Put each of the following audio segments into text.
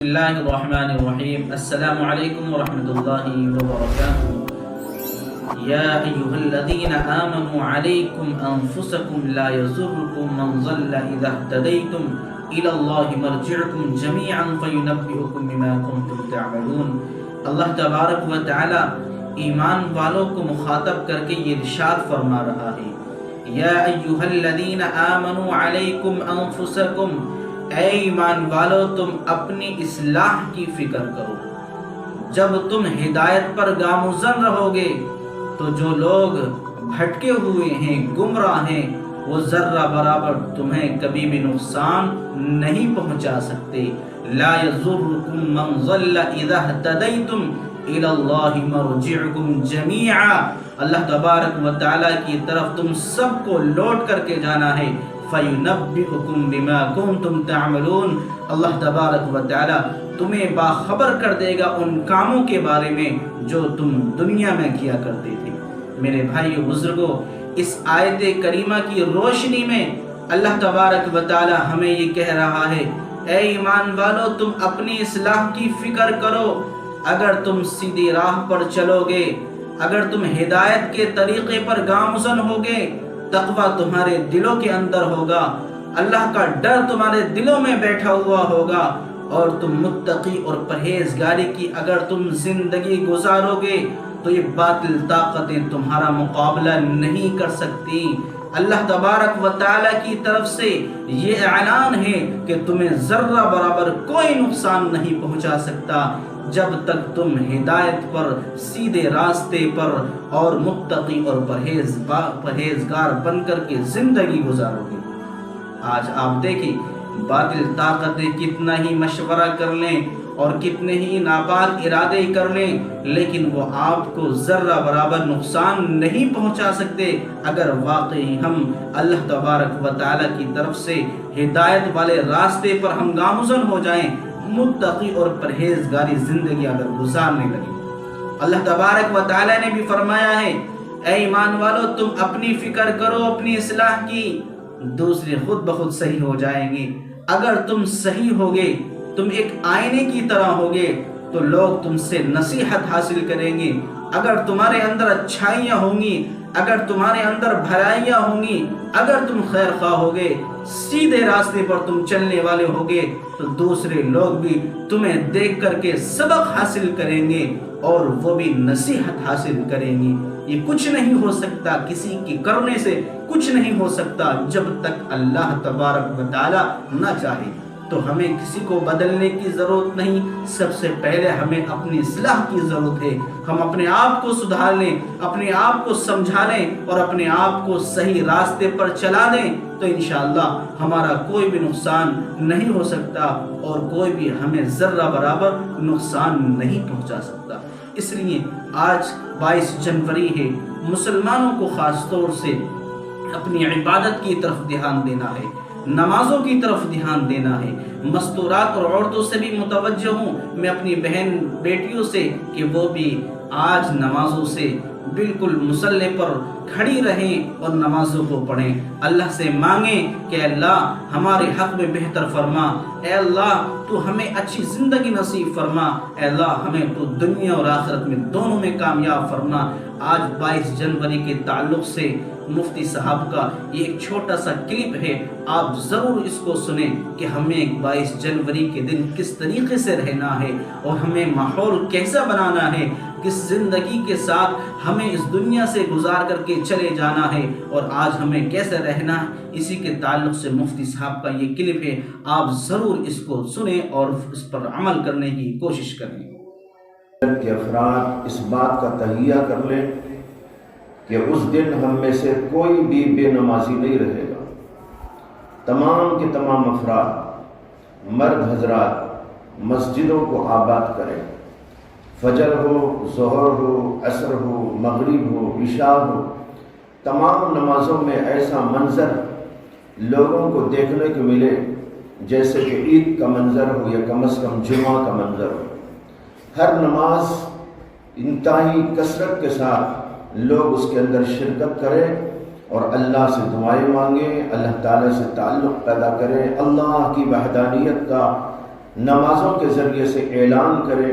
بسم اللہ الرحمن الرحیم السلام علیکم ورحمۃ اللہ وبرکاتہ یا ایہا الذین آمنوا علیکم انفسکم لا یضرکم من ضل اذا اہتدیتم الی اللہ مرجعکم جمیعا فینبئکم بما کنتم تعملون۔ اللہ تبارک و تعالی ایمان والوں کو مخاطب کر کے یہ ارشاد فرما رہا ہے، یا ایہا الذین آمنوا علیکم انفسکم، اے ایمان والو تم اپنی اصلاح کی فکر کرو۔ جب تم ہدایت پر گامزن رہو گے تو جو لوگ بھٹکے ہوئے ہیں، گمراہ ہیں، وہ ذرہ برابر تمہیں کبھی بھی نقصان نہیں پہنچا سکتے۔ لا یضرکم من ضل اذا اہتدیتم الی اللہ مرجعکم جمیعا، اللہ تبارک و تعالیٰ کی طرف تم سب کو لوٹ کر کے جانا ہے۔ فَيُنَبِّئُكُم بِمَا كُنتُمْ تَعْمَلُونَ، اللہ تبارک و تعالی تمہیں باخبر کر دے گا ان کاموں کے بارے میں جو تم دنیا میں کیا کرتے تھے۔ میرے بھائیو بزرگوں، اس آیت کریمہ کی روشنی میں اللہ تبارک و تعالی ہمیں یہ کہہ رہا ہے، اے ایمان والو تم اپنی اصلاح کی فکر کرو۔ اگر تم سیدھی راہ پر چلو گے، اگر تم ہدایت کے طریقے پر گامزن ہوگے، تقوی تمہارے دلوں کے اندر ہوگا، اللہ کا ڈر تمہارے دلوں میں بیٹھا ہوا ہوگا، اور تم متقی اور پرہیزگاری کی اگر تم زندگی گزارو گے تو یہ باطل طاقتیں تمہارا مقابلہ نہیں کر سکتی۔ اللہ تبارک و تعالی کی طرف سے یہ اعلان ہے کہ تمہیں ذرہ برابر کوئی نقصان نہیں پہنچا سکتا جب تک تم ہدایت پر، سیدھے راستے پر اور متقی اور پرہیزگار بن کر کے زندگی گزارو گے۔ آج آپ دیکھیں باطل طاقتیں کتنا ہی مشورہ کر لیں اور کتنے ہی ناپاک ارادے کر لیں، لیکن وہ آپ کو ذرہ برابر نقصان نہیں پہنچا سکتے اگر واقعی ہم اللہ تبارک و تعالی کی طرف سے ہدایت والے راستے پر ہم گامزن ہو جائیں، متقی اور پرہیزگاری زندگی اگر گزارنے لگیں۔ اللہ تبارک و تعالی نے بھی فرمایا ہے، اے ایمان والو تم اپنی فکر کرو، اپنی اصلاح کی، دوسرے خود بخود صحیح ہو جائیں گے۔ اگر تم صحیح ہوگے، تم ایک آئینے کی طرح ہوگے تو لوگ تم سے نصیحت حاصل کریں گے۔ اگر تمہارے اندر اچھائیاں ہوں گی، اگر تمہارے اندر بھلائیاں ہوں گی، اگر تم خیر خواہ ہوگے، سیدھے راستے پر تم چلنے والے ہوگے تو دوسرے لوگ بھی تمہیں دیکھ کر کے سبق حاصل کریں گے اور وہ بھی نصیحت حاصل کریں گے۔ یہ کچھ نہیں ہو سکتا، کسی کی کرنے سے کچھ نہیں ہو سکتا جب تک اللہ تبارک و تعالی نہ چاہے۔ تو ہمیں کسی کو بدلنے کی ضرورت نہیں، سب سے پہلے ہمیں اپنی اصلاح کی ضرورت ہے۔ ہم اپنے آپ کو سدھار لیں، اپنے آپ کو سمجھا لیں اور اپنے آپ کو صحیح راستے پر چلا دیں تو انشاءاللہ ہمارا کوئی بھی نقصان نہیں ہو سکتا اور کوئی بھی ہمیں ذرہ برابر نقصان نہیں پہنچا سکتا۔ اس لیے آج 22 جنوری ہے، مسلمانوں کو خاص طور سے اپنی عبادت کی طرف دھیان دینا ہے، نمازوں کی طرف دھیان دینا ہے۔ مستورات اور عورتوں سے بھی متوجہ ہوں میں اپنی بہن بیٹیوں سے کہ وہ بھی آج نمازوں سے بالکل مصلی پر کھڑی رہیں اور نمازوں کو پڑھیں، اللہ سے مانگیں کہ اللہ ہمارے حق میں بہتر فرما، اے اللہ تو ہمیں اچھی زندگی نصیب فرما، اے اللہ ہمیں تو دنیا اور آخرت میں دونوں میں کامیاب فرما۔ آج 22 جنوری کے تعلق سے مفتی صاحب کا یہ ایک چھوٹا سا کلپ ہے، آپ ضرور اس کو سنیں کہ ہمیں 22 جنوری کے دن کس طریقے سے رہنا ہے اور ہمیں ماحول کیسا بنانا ہے، کس زندگی کے ساتھ ہمیں اس دنیا سے گزار کر کے چلے جانا ہے اور آج ہمیں کیسے رہنا ہے۔ اسی کے تعلق سے مفتی صاحب کا یہ کلپ ہے، آپ ضرور اس کو سنیں اور اس پر عمل کرنے کی کوشش کریں۔ کہ افراد اس بات کا تہیہ کر لیں کہ اس دن ہم میں سے کوئی بھی بے نمازی نہیں رہے گا۔ تمام کے تمام افراد، مرد حضرات مسجدوں کو آباد کریں، فجر ہو، ظہر ہو، عصر ہو، مغرب ہو، عشاء ہو، تمام نمازوں میں ایسا منظر لوگوں کو دیکھنے کو ملے جیسے کہ عید کا منظر ہو یا کم از کم جمعہ کا منظر ہو۔ ہر نماز انتہائی کثرت کے ساتھ لوگ اس کے اندر شرکت کریں اور اللہ سے دعائیں مانگیں، اللہ تعالیٰ سے تعلق پیدا کریں، اللہ کی وحدانیت کا نمازوں کے ذریعے سے اعلان کریں،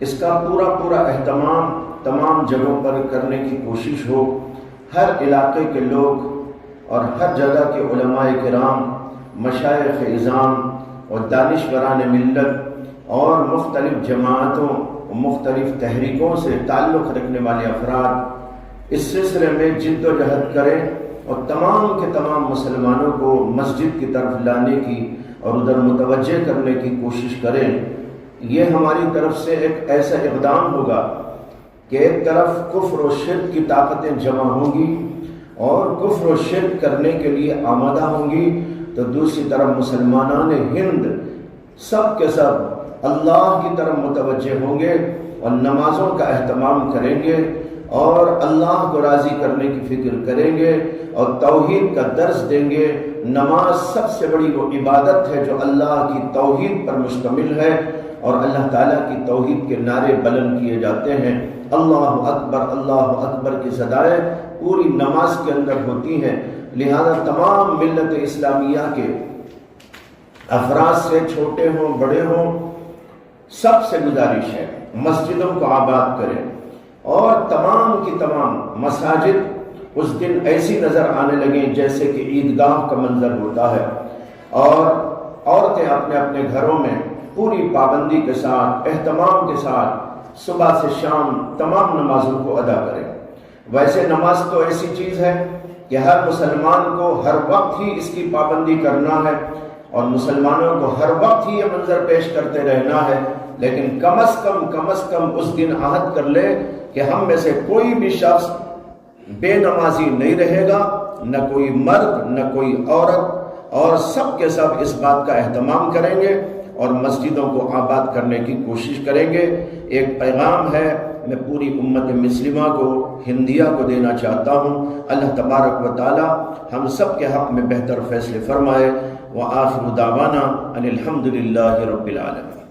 اس کا پورا اہتمام تمام جگہوں پر کرنے کی کوشش ہو۔ ہر علاقے کے لوگ اور ہر جگہ کے علماء کرام، مشائخ اعظام اور دانشوران ملت اور مختلف جماعتوں مختلف تحریکوں سے تعلق رکھنے والے افراد اس سلسلے میں جد و جہد کریں اور تمام کے تمام مسلمانوں کو مسجد کی طرف لانے کی اور ادھر متوجہ کرنے کی کوشش کریں۔ یہ ہماری طرف سے ایک ایسا اقدام ہوگا کہ ایک طرف کفر و شرک کی طاقتیں جمع ہوں گی اور کفر و شرک کرنے کے لیے آمادہ ہوں گی، تو دوسری طرف مسلمانان ہند سب کے سب اللہ کی طرف متوجہ ہوں گے اور نمازوں کا اہتمام کریں گے اور اللہ کو راضی کرنے کی فکر کریں گے اور توحید کا درس دیں گے۔ نماز سب سے بڑی وہ عبادت ہے جو اللہ کی توحید پر مشتمل ہے اور اللہ تعالیٰ کی توحید کے نعرے بلند کیے جاتے ہیں۔ اللہ اکبر کی صدائیں پوری نماز کے اندر ہوتی ہیں۔ لہذا تمام ملت اسلامیہ کے افراد سے، چھوٹے ہوں بڑے ہوں، سب سے گزارش ہے مسجدوں کو آباد کریں اور تمام کی تمام مساجد اس دن ایسی نظر آنے لگیں جیسے کہ عیدگاہ کا منظر ہوتا ہے، اور عورتیں اپنے اپنے گھروں میں پوری پابندی کے ساتھ، اہتمام کے ساتھ صبح سے شام تمام نمازوں کو ادا کریں۔ ویسے نماز تو ایسی چیز ہے کہ ہر مسلمان کو ہر وقت ہی اس کی پابندی کرنا ہے اور مسلمانوں کو ہر وقت ہی یہ منظر پیش کرتے رہنا ہے، لیکن کم از کم اس دن عہد کر لے کہ ہم میں سے کوئی بھی شخص بے نمازی نہیں رہے گا، نہ کوئی مرد نہ کوئی عورت، اور سب کے سب اس بات کا اہتمام کریں گے اور مسجدوں کو آباد کرنے کی کوشش کریں گے۔ ایک پیغام ہے میں پوری امت مسلمہ کو، ہندیہ کو دینا چاہتا ہوں۔ اللہ تبارک و تعالی ہم سب کے حق میں بہتر فیصلے فرمائے۔ وآخر دعوانا ان الحمد للہ رب العالمین۔